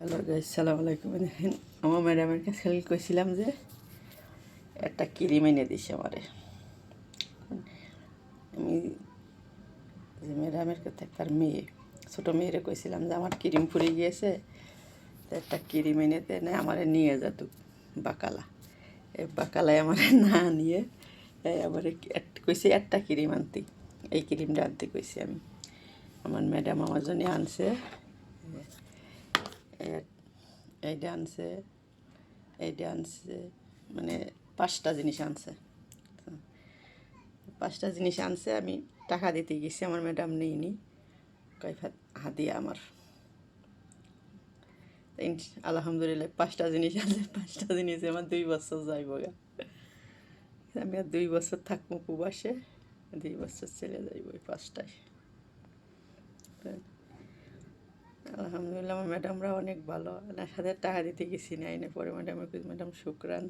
Hello guys, সালামু আলাইকুম। আমার ম্যাডামের কাছে খালি কইছিলাম যে একটা ক্রিম এনে দিছে আমারে। আমি যে ম্যাডামের কাছে তার মেয়ে, ছোটো মেয়েরে কইছিলাম যে আমার ক্রিম ফুরিয়ে গিয়েছে, তো একটা ক্রিম এনে দে, না আমারে নিয়ে যেত বাকালা। এই বাকালায় আমারে না নিয়ে আমারে কইছে একটা ক্রিম আনতে, এই ক্রিমটা আনতে কইছি আমি। আমার ম্যাডাম আমার জন্য আনছে, এইটা আনছে, এইটা আনছে, মানে 5টা জিনিস আনছে। 5টা জিনিস আনছে, আমি টাকা দিতে গেছি, আমার ম্যাডাম নেইনি, কয়ফাত হাদিয়া আমার। আলহামদুলিল্লাহ 5টা জিনিস আছে, 5টা জিনিসে আমার 2 বছর যাইব গা। আমি আর 2 বছর থাকবো উপবাসে, 2 বছর চলে যাইব ওই 5টায়। আলহামদুলিল্লাহ আমার ম্যাডামরা অনেক ভালো, এনার সাথে টাকা দিতে গেছি না, এনে পরে ম্যাডামের ম্যাডাম শুক্রান।